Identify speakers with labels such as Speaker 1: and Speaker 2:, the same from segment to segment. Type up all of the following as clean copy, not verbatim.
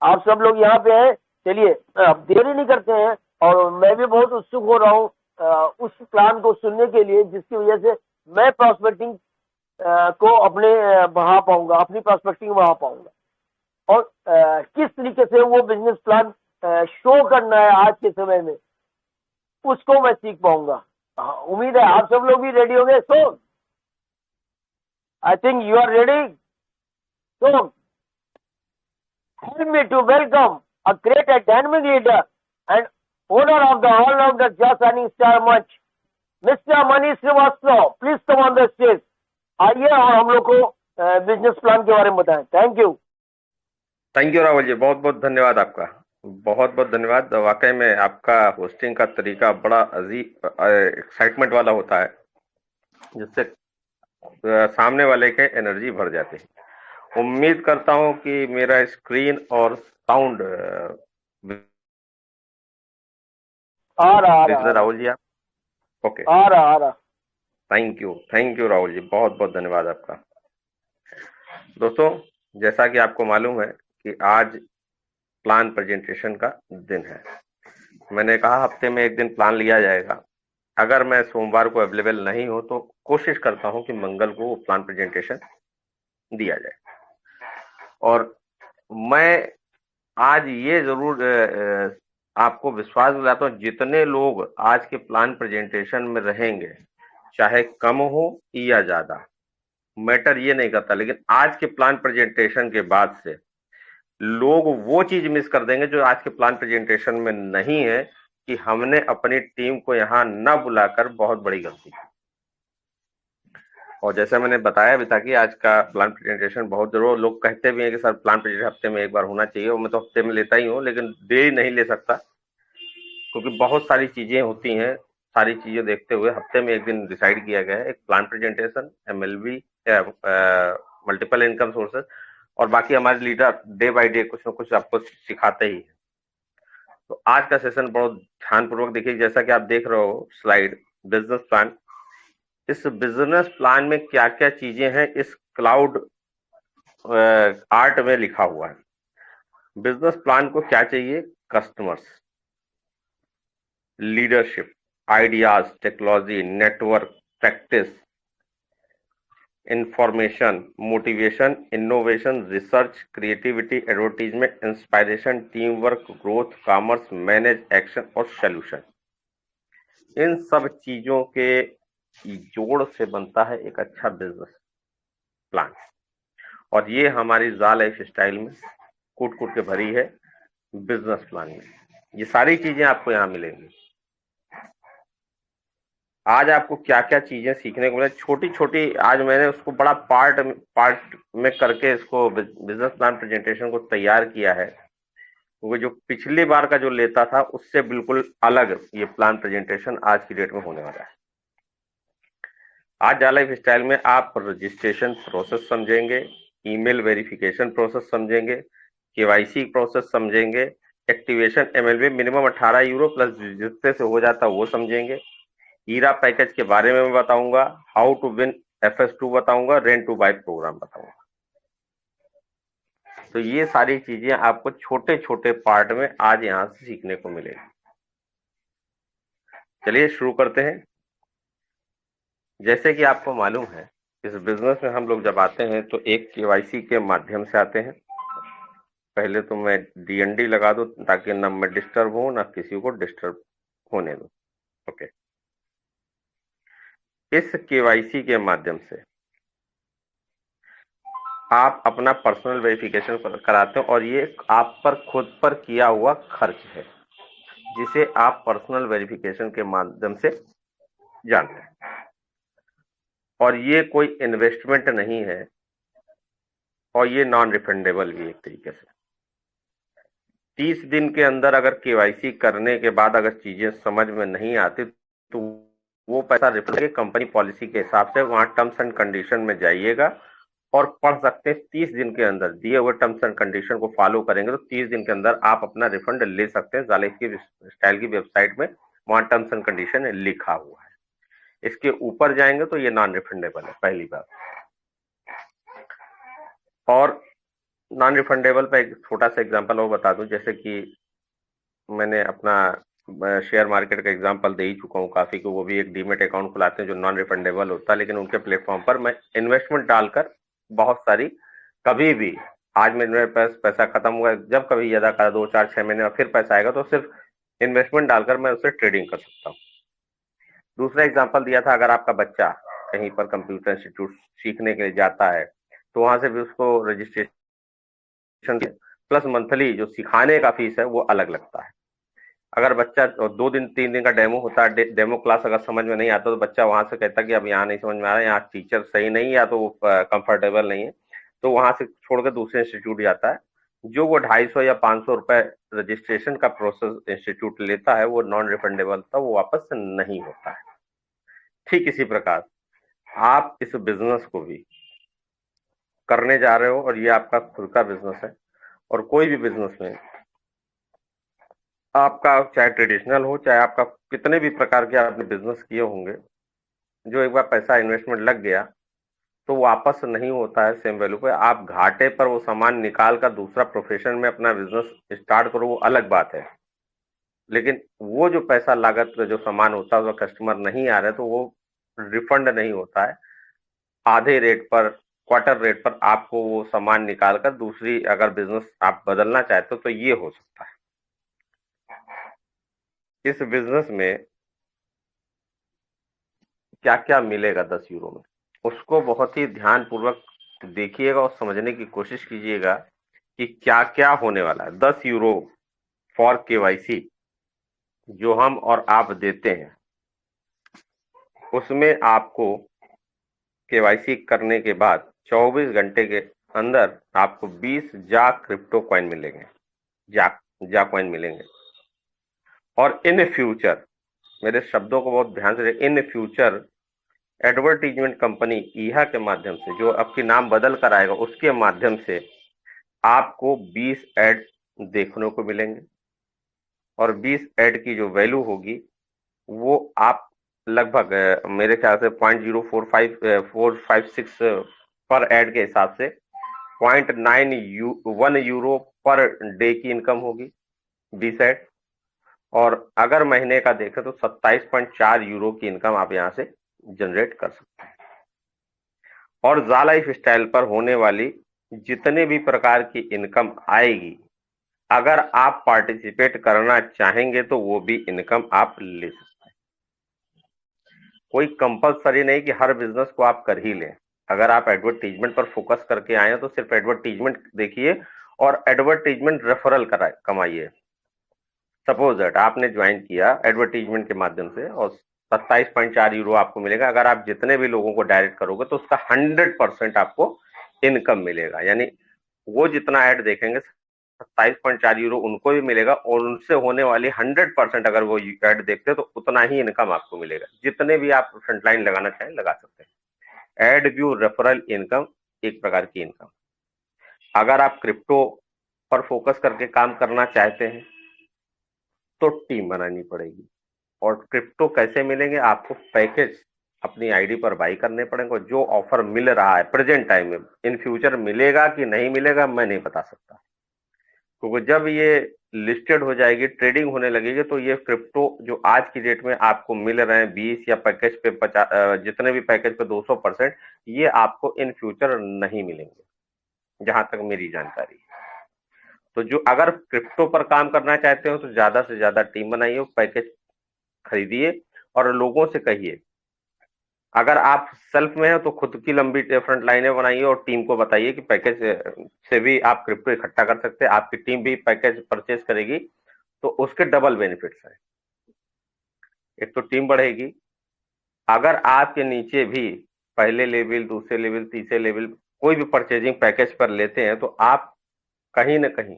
Speaker 1: आप सब लोग यहाँ पे हैं। चलिए अब देरी नहीं करते हैं, और मैं भी बहुत उत्सुक हो रहा हूँ उस प्लान को सुनने के लिए, जिसकी वजह से मैं प्रॉस्पेक्टिंग को अपने बढ़ा पाऊंगा, अपनी प्रॉस्पेक्टिंग बढ़ा पाऊंगा। और किस तरीके से वो बिजनेस प्लान शो करना है आज के समय में, उसको मैं सीख पाऊंगा। उम्मीद है आप सब लोग भी रेडी होंगे। So I think you are ready. So help me to welcome a great and dynamic leader and owner of the all-rounder Just Earning Star Munch, Mr. Manish Srivastava. Please come on the stage. आइए और हम लोग को business plan के बारे में बताएं। Thank you.
Speaker 2: Thank you Rahul ji, बहुत बहुत धन्यवाद आपका, बहुत बहुत धन्यवाद। वाकई में आपका होस्टिंग का तरीका बड़ा अजीब एक्साइटमेंट वाला होता है, जिससे सामने वाले के एनर्जी भर जाती है। उम्मीद करता हूं कि मेरा स्क्रीन और साउंड
Speaker 1: आ रहा
Speaker 2: राहुल जी आप ओके।
Speaker 1: आ रहा
Speaker 2: थैंक यू राहुल जी, बहुत बहुत धन्यवाद आपका। दोस्तों, जैसा कि आपको मालूम है कि आज प्लान प्रेजेंटेशन का दिन है। मैंने कहा हफ्ते में एक दिन प्लान लिया जाएगा। अगर मैं सोमवार को अवेलेबल नहीं हो तो कोशिश करता हूं कि मंगल को वो प्लान प्रेजेंटेशन दिया जाए। और मैं आज ये जरूर आपको विश्वास दिलाता हूं, जितने लोग आज के प्लान प्रेजेंटेशन में रहेंगे, चाहे कम हो या ज्यादा, मैटर ये नहीं करता, लेकिन आज के प्लान प्रेजेंटेशन के बाद से लोग वो चीज मिस कर देंगे जो आज के प्लान प्रेजेंटेशन में नहीं है, कि हमने अपनी टीम को यहां न बुलाकर बहुत बड़ी गलती की। और जैसे मैंने बताया भी था कि आज का प्लान प्रेजेंटेशन बहुत जरूर, लोग कहते भी हैं कि सर प्लान प्रेजेंटेशन हफ्ते में एक बार होना चाहिए, और मैं तो हफ्ते में लेता ही हूँ, लेकिन देरी नहीं ले सकता, क्योंकि बहुत सारी चीजें होती हैं। सारी चीजें देखते हुए हफ्ते में एक दिन डिसाइड किया गया है, एक plan presentation, MLB, multiple income sources, और बाकी हमारे लीडर डे बाय डे कुछ ना कुछ आपको सिखाते ही है। तो आज का सेशन बहुत ध्यानपूर्वक देखिए। जैसा कि आप देख रहे हो स्लाइड, बिजनेस प्लान। इस बिजनेस प्लान में क्या क्या चीजें हैं, इस क्लाउड आर्ट में लिखा हुआ है। बिजनेस प्लान को क्या चाहिए? Customers, leadership, ideas, technology, network, practice, information, motivation, innovation, research, creativity, advertisement, inspiration, team work, growth, commerce, manage, action और सोल्यूशन। इन सब चीजों के जोड़ से बनता है एक अच्छा बिजनेस प्लान। और ये हमारी ज़ा लाइफ स्टाइल में कूट कूट के भरी है बिजनेस प्लान में। ये सारी चीजें आपको यहाँ मिलेंगी। आज आपको क्या क्या चीजें सीखने को मिले, छोटी छोटी, आज मैंने उसको बड़ा पार्ट में करके इसको बिजनेस प्लान प्रेजेंटेशन को तैयार किया है, क्योंकि जो पिछली बार का जो लेता था उससे बिल्कुल अलग ये प्लान प्रेजेंटेशन आज की डेट में होने वाला है। आज ज़ा लाइफ स्टाइल में आप रजिस्ट्रेशन प्रोसेस समझेंगे, ईमेल वेरिफिकेशन प्रोसेस समझेंगे, KYC प्रोसेस समझेंगे, activation MLB minimum 18 euro plus जितने से हो जाता है वो समझेंगे, हीरा पैकेज के बारे में बताऊंगा, हाउ टू विन FS2 बताऊंगा, रेंट टू बाय प्रोग्राम बताऊंगा। तो ये सारी चीजें आपको छोटे छोटे पार्ट में आज यहां से सीखने को मिलेगी। चलिए शुरू करते हैं। जैसे कि आपको मालूम है, इस बिजनेस में हम लोग जब आते हैं तो एक KYC के माध्यम से आते हैं। पहले तो मैं DND लगा दूं ताकि ना मैं डिस्टर्ब हूं ना किसी को डिस्टर्ब होने दूं। ओके, इस KYC के माध्यम से आप अपना पर्सनल वेरिफिकेशन कराते हैं, और ये आप पर खुद पर किया हुआ खर्च है, जिसे आप पर्सनल वेरिफिकेशन के माध्यम से जानते हैं। और ये कोई इन्वेस्टमेंट नहीं है, और ये नॉन रिफंडेबल भी एक तरीके से। 30 दिन के अंदर अगर KYC करने के बाद अगर चीजें समझ में नहीं आती तो वो पैसा रिफंड, कंपनी पॉलिसी के हिसाब से वहां टर्म्स एंड कंडीशन में जाइएगा और पढ़ सकते हैं। 30 दिन के अंदर दिए हुए टर्म्स एंड कंडीशन को फॉलो करेंगे तो 30 दिन के अंदर आप अपना रिफंड ले सकते हैं। ज़ा लाइफ की स्टाइल की वेबसाइट में वहां टर्म्स एंड कंडीशन लिखा हुआ है। इसके ऊपर जाएंगे तो ये नॉन रिफंडेबल है, पहली बात। और नॉन रिफंडेबल पे एक छोटा सा एग्जांपल और बता दूं, जैसे कि मैंने अपना शेयर मार्केट का एग्जांपल दे ही चुका हूँ काफी, कि वो भी एक डीमेट अकाउंट खुलाते हैं जो नॉन रिफंडेबल होता है, लेकिन उनके प्लेटफॉर्म पर मैं इन्वेस्टमेंट डालकर बहुत सारी, कभी भी, आज मेरे पास पैसा खत्म हुआ, जब कभी ज्यादा का 2 4 6 महीने में फिर पैसा आएगा तो सिर्फ इन्वेस्टमेंट डालकर मैं उससे ट्रेडिंग कर सकता हूँ। दूसरा एग्जांपल दिया था, अगर आपका बच्चा कहीं पर कंप्यूटर इंस्टीट्यूट सीखने के लिए जाता है तो वहां से भी उसको रजिस्ट्रेशन प्लस मंथली जो सिखाने का फीस है वो अलग लगता है। अगर बच्चा 2 दिन 3 दिन का डेमो होता है, डेमो क्लास अगर समझ में नहीं आता तो बच्चा वहां से कहता है कि अब यहाँ नहीं समझ में आ रहा है, यहाँ टीचर सही नहीं, या तो कंफर्टेबल नहीं है, तो वहां से छोड़कर दूसरे इंस्टीट्यूट जाता है। जो वो 250 या 500 रुपए रजिस्ट्रेशन का प्रोसेस इंस्टीट्यूट लेता है वो नॉन रिफंडेबल था, वो वापस नहीं होता है। ठीक इसी प्रकार आप इस बिजनेस को भी करने जा रहे हो और ये आपका खुद का बिजनेस है, और कोई भी बिजनेस में आपका चाहे ट्रेडिशनल हो, चाहे आपका कितने भी प्रकार के आपने बिजनेस किए होंगे, जो एक बार पैसा इन्वेस्टमेंट लग गया तो वापस नहीं होता है सेम वैल्यू पे। आप घाटे पर वो सामान निकाल कर दूसरा प्रोफेशन में अपना बिजनेस स्टार्ट करो, वो अलग बात है, लेकिन वो जो पैसा लागत जो सामान होता है उसका कस्टमर नहीं आ रहे तो वो रिफंड नहीं होता है। आधे रेट पर, क्वार्टर रेट पर आपको वो सामान निकाल कर दूसरी अगर बिजनेस आप बदलना चाहते हो तो ये हो सकता है। इस बिजनेस में क्या क्या मिलेगा 10 यूरो में, उसको बहुत ही ध्यान पूर्वक देखिएगा और समझने की कोशिश कीजिएगा कि क्या क्या होने वाला है। 10 यूरो फॉर केवाईसी जो हम और आप देते हैं, उसमें आपको केवाईसी करने के बाद 24 घंटे के अंदर आपको 20 जा क्रिप्टो कॉइन मिलेंगे, जा जा कॉइन मिलेंगे। और इन फ्यूचर, मेरे शब्दों को बहुत ध्यान से, इन फ्यूचर एडवर्टीजमेंट कंपनी ईहा के माध्यम से, जो आपकी नाम बदल कर आएगा उसके माध्यम से आपको 20 ऐड देखने को मिलेंगे, और 20 ऐड की जो वैल्यू होगी वो आप लगभग मेरे ख्याल से 0.0456 पर ऐड के हिसाब से 0.91 यूरो पर डे की इनकम होगी 20 ऐड। और अगर महीने का देखें तो 27.4 यूरो की इनकम आप यहां से जनरेट कर सकते हैं। और जा लाइफ स्टाइल पर होने वाली जितने भी प्रकार की इनकम आएगी, अगर आप पार्टिसिपेट करना चाहेंगे तो वो भी इनकम आप ले सकते हैं। कोई कंपलसरी नहीं कि हर बिजनेस को आप कर ही लें। अगर आप एडवर्टीजमेंट पर फोकस करके आए हैं तो सिर्फ एडवर्टीजमेंट देखिए और एडवर्टीजमेंट रेफरल कमाइए। सपोज दैट आपने ज्वाइन किया एडवर्टीजमेंट के माध्यम से और 27.4 यूरो आपको मिलेगा। अगर आप जितने भी लोगों को डायरेक्ट करोगे तो उसका 100% आपको इनकम मिलेगा, यानी वो जितना ऐड देखेंगे 27.4 यूरो उनको भी मिलेगा, और उनसे होने वाली 100% अगर वो ऐड देखते हैं तो उतना ही इनकम आपको मिलेगा। जितने भी आप फ्रंटलाइन लगाना चाहें लगा सकते हैं। एड व्यू रेफरल इनकम एक प्रकार की इनकम। अगर आप क्रिप्टो पर फोकस करके काम करना चाहते हैं तो टीम बनानी पड़ेगी। और क्रिप्टो कैसे मिलेंगे, आपको पैकेज अपनी आईडी पर बाई करने पड़ेंगे, और जो ऑफर मिल रहा है प्रेजेंट टाइम में, इन फ्यूचर मिलेगा कि नहीं मिलेगा मैं नहीं बता सकता, क्योंकि जब ये लिस्टेड हो जाएगी, ट्रेडिंग होने लगेगी, तो ये क्रिप्टो जो आज की डेट में आपको मिल रहे हैं 20 या पैकेज पे 50, जितने भी पैकेज पे 200%, ये आपको इन फ्यूचर नहीं मिलेंगे जहां तक मेरी जानकारी है। तो जो अगर क्रिप्टो पर काम करना चाहते हो तो ज्यादा से ज्यादा टीम बनाइए, पैकेज खरीदिए और लोगों से कहिए। अगर आप सेल्फ में हो तो खुद की लंबी फ्रंट लाइनें बनाइए और टीम को बताइए कि पैकेज से भी आप क्रिप्टो इकट्ठा कर सकते हैं, आपकी टीम भी पैकेज परचेज करेगी, तो उसके डबल बेनिफिट्स हैं। एक तो टीम बढ़ेगी, अगर आपके नीचे भी पहले लेवल, दूसरे लेवल, तीसरे लेवल कोई भी परचेजिंग पैकेज पर लेते हैं तो आप कहीं ना कहीं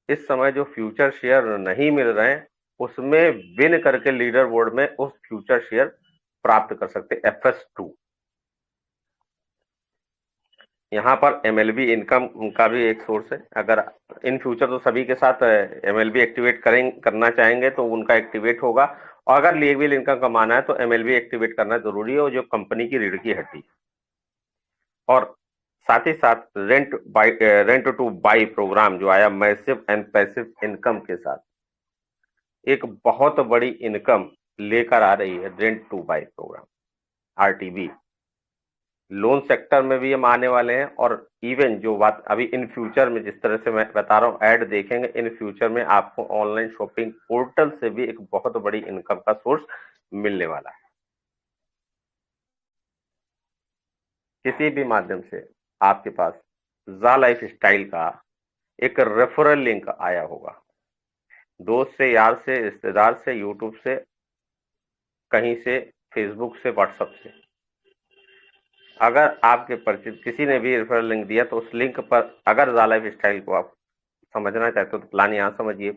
Speaker 2: इस समय जो फ्यूचर शेयर नहीं मिल रहे हैं उसमें विन करके लीडर बोर्ड में उस फ्यूचर शेयर प्राप्त कर सकते FS2। यहाँ पर MLB इनकम का भी एक सोर्स है। अगर इन फ्यूचर तो सभी के साथ MLB एक्टिवेट करना चाहेंगे तो उनका एक्टिवेट होगा, और अगर लीगल इनकम कमाना है तो MLB एक्टिवेट करना जरूरी है, और जो कंपनी की रीढ़ की हड्डी। और साथ ही साथ रेंट टू बाई प्रोग्राम जो आया मैसिव एंड पैसिव इनकम के साथ, एक बहुत बड़ी इनकम लेकर आ रही है rent to buy program, RTB. Loan sector में भी हम आने वाले हैं, और इवन जो बात अभी इन फ्यूचर में जिस तरह से मैं बता रहा हूँ ऐड देखेंगे, इन फ्यूचर में आपको ऑनलाइन शॉपिंग पोर्टल से भी एक बहुत बड़ी इनकम का सोर्स मिलने वाला है। किसी भी माध्यम से आपके पास जा लाइफ स्टाइल का एक रेफरल लिंक आया होगा, दोस्त से, यार से, रिश्तेदार से, यूट्यूब से, कहीं से, फेसबुक से, व्हाट्सएप से, अगर आपके परिचित किसी ने भी रेफरल लिंक दिया तो उस लिंक पर अगर जा लाइफ स्टाइल को आप समझना चाहते हो तो प्लान यहाँ समझिए।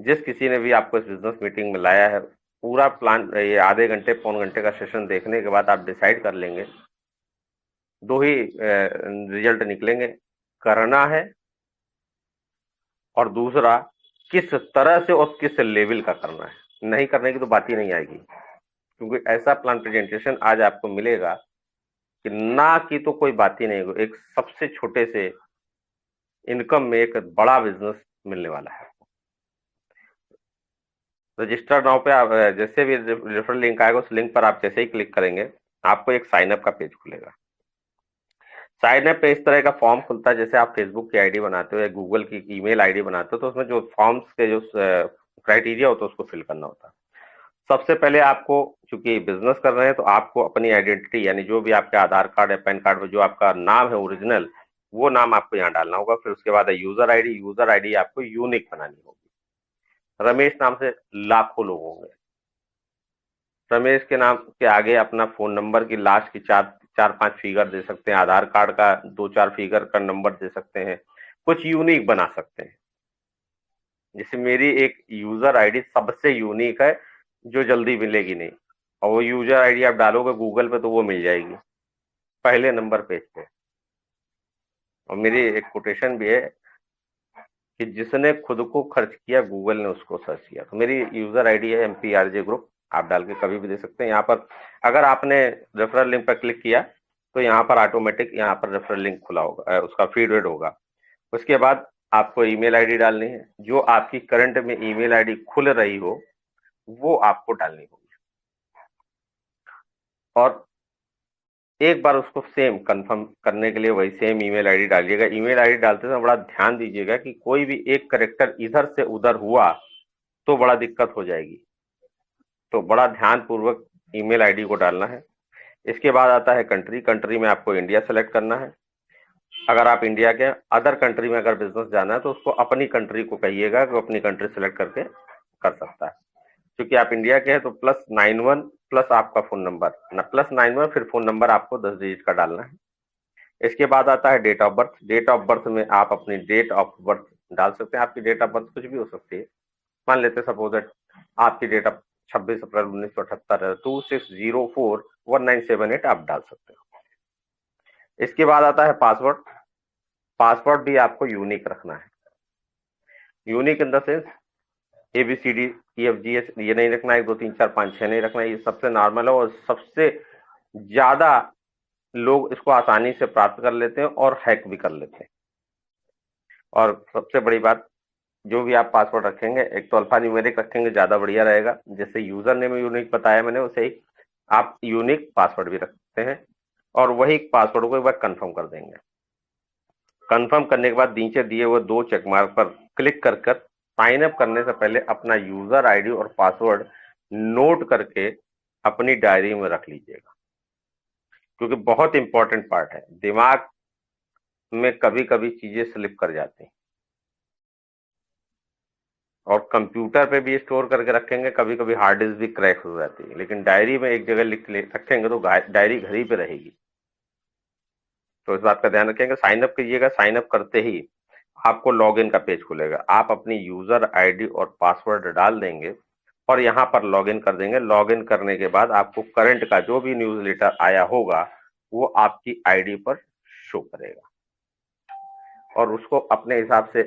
Speaker 2: जिस किसी ने भी आपको इस बिजनेस मीटिंग में लाया है, पूरा प्लान ये आधे घंटे पौन घंटे का सेशन देखने के बाद आप डिसाइड कर लेंगे, दो ही रिजल्ट निकलेंगे, करना है और दूसरा किस तरह से और किस लेवल का करना है। नहीं करने की तो बात ही नहीं आएगी, क्योंकि ऐसा प्लान प्रेजेंटेशन आज आपको मिलेगा कि ना की तो कोई बात ही नहीं होगी, एक सबसे छोटे से इनकम में एक बड़ा बिजनेस मिलने वाला है। रजिस्टर नाउ पे आप जैसे भी रेफरल लिंक आएगा उस लिंक पर आप जैसे ही क्लिक करेंगे आपको एक साइन अप का पेज खुलेगा। साइन अप पे इस तरह का फॉर्म खुलता है जैसे आप फेसबुक की आईडी बनाते हो या गूगल की ईमेल आईडी बनाते हो, तो उसमें जो फॉर्म्स के जो क्राइटेरिया होता है उसको फिल करना होता है। सबसे पहले आपको, चूंकि बिजनेस कर रहे हैं तो आपको अपनी आइडेंटिटी यानी जो भी आपके आधार कार्ड या पैन कार्ड में जो आपका नाम है ओरिजिनल, वो नाम आपको यहाँ डालना होगा। फिर उसके बाद यूजर आईडी आपको यूनिक बनानी होगी। रमेश नाम से लाखों लोग होंगे, रमेश के नाम के आगे अपना फोन नंबर की लास्ट की चार पांच फिगर दे सकते हैं, आधार कार्ड का 2-4 फिगर का नंबर दे सकते हैं, कुछ यूनिक बना सकते हैं। जैसे मेरी एक यूजर आईडी सबसे यूनिक है जो जल्दी मिलेगी नहीं, और वो यूजर आईडी आप डालोगे गूगल पे तो वो मिल जाएगी पहले नंबर पेज पे। और मेरी एक कोटेशन भी है कि जिसने खुद को खर्च किया गूगल ने उसको सर्च किया। तो मेरी यूजर आईडी है MPRJ ग्रुप, आप डाल के कभी भी दे सकते हैं। यहाँ पर अगर आपने रेफरल लिंक पर क्लिक किया तो यहाँ पर ऑटोमेटिक यहाँ पर रेफरल लिंक खुला होगा, उसका फीडबैक होगा। उसके बाद आपको ईमेल आईडी डालनी है, जो आपकी करंट में ईमेल आईडी खुल रही हो वो आपको डालनी होगी। और एक बार उसको सेम कंफर्म करने के लिए वही सेम ईमेल आईडी डालिएगा। ईमेल आईडी डालते समय बड़ा ध्यान दीजिएगा कि कोई भी एक करेक्टर इधर से उधर हुआ तो बड़ा दिक्कत हो जाएगी, तो बड़ा ध्यान पूर्वक ईमेल आईडी को डालना है। इसके बाद आता है कंट्री में आपको इंडिया सेलेक्ट करना है। अगर आप इंडिया के अदर कंट्री में अगर बिजनेस जाना है तो उसको अपनी कंट्री को कहिएगा कि अपनी कंट्री सेलेक्ट करके कर सकता है। क्योंकि आप इंडिया के हैं तो +91 प्लस आपका फोन नंबर, +91 फिर फोन नंबर आपको 10 डिजिट का डालना है। इसके बाद आता है date of birth. Date of birth में आप अपनी डेट ऑफ बर्थ डाल सकते हैं, आपकी डेट ऑफ बर्थ कुछ भी हो सकती है। मान लेते सपोज दैट आपकी डेट ऑफ 26 अप्रैल 1978 है, 26041978 आप डाल सकते हो। इसके बाद आता है पासवर्ड। पासवर्ड भी आपको यूनिक रखना है। Unique in the sense ABCDEFGH ये नहीं रखना है, 1 2 3 4 5 6 नहीं रखना है, ये सबसे नॉर्मल है और सबसे ज्यादा लोग इसको आसानी से प्राप्त कर लेते हैं और हैक भी कर लेते हैं। और सबसे बड़ी बात, जो भी आप पासवर्ड रखेंगे एक तो अल्फा न्यूमेरिक रखेंगे, ज्यादा बढ़िया रहेगा। जैसे यूजर नेम यूनिक बताया मैंने, वैसे ही आप यूनिक पासवर्ड भी रखते हैं और वही पासवर्ड को एक बार कंफर्म कर देंगे। कंफर्म करने के बाद नीचे दिए हुए 2 चेक मार्क पर क्लिक कर साइन अप करने से पहले अपना यूजर आईडी और पासवर्ड नोट करके अपनी डायरी में रख लीजिएगा, क्योंकि बहुत इंपॉर्टेंट पार्ट है। दिमाग में कभी कभी चीजें स्लिप कर जाती हैं और कंप्यूटर पे भी स्टोर करके रखेंगे, कभी कभी हार्ड डिस्क भी क्रैक हो जाती है, लेकिन डायरी में एक जगह लिख रखेंगे तो डायरी घर ही पे रहेगी। तो इस बात का ध्यान रखेंगे। साइन अप कीजिएगा, साइन अप करते ही आपको लॉगिन का पेज खुलेगा। आप अपनी यूजर आईडी और पासवर्ड डाल देंगे और यहाँ पर लॉगिन कर देंगे। लॉगिन करने के बाद आपको करंट का जो भी न्यूज़लेटर आया होगा वो आपकी आईडी पर शो करेगा और उसको अपने हिसाब से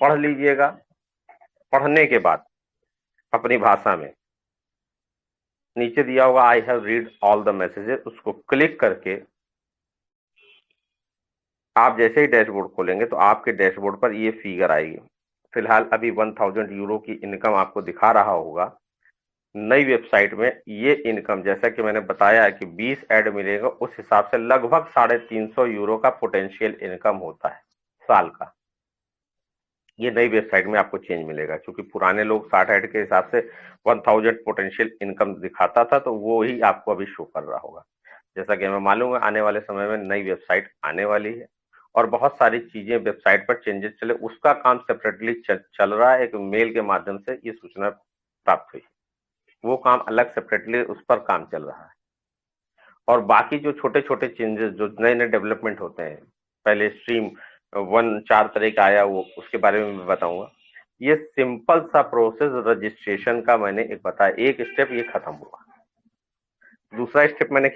Speaker 2: पढ़ लीजिएगा। पढ़ने के बाद अपनी भाषा में नीचे दिया होगा I have read all the messages, उसको क्लिक करके आप जैसे ही डैशबोर्ड खोलेंगे तो आपके डैशबोर्ड पर ये फिगर आएगी। फिलहाल अभी 1000 यूरो की इनकम आपको दिखा रहा होगा। नई वेबसाइट में ये इनकम, जैसा कि मैंने बताया कि 20 ऐड मिलेगा, उस हिसाब से लगभग 350 यूरो का पोटेंशियल इनकम होता है साल का। ये नई वेबसाइट में आपको चेंज मिलेगा, क्योंकि पुराने लोग 60 ऐड के हिसाब से 1000 पोटेंशियल इनकम दिखाता था, तो वो ही आपको अभी शो कर रहा होगा। जैसा कि हमें मालूम है आने वाले समय में नई वेबसाइट आने वाली है और बहुत सारी चीजें वेबसाइट पर चेंजेस चले, उसका काम सेपरेटली चल रहा है। एक मेल के माध्यम से ये सूचना प्राप्त हुई, वो काम अलग सेपरेटली उस पर काम चल रहा है। और बाकी जो छोटे छोटे चेंजेस, जो नए नए डेवलपमेंट होते हैं, पहले स्ट्रीम 1 4 तरह का आया, वो उसके बारे में मैं बताऊंगा। ये सिंपल सा प्रोसेस रजिस्ट्रेशन का मैंने एक बताया, एक स्टेप ये खत्म हुआ। दूसरा स्टेप मैंने क्या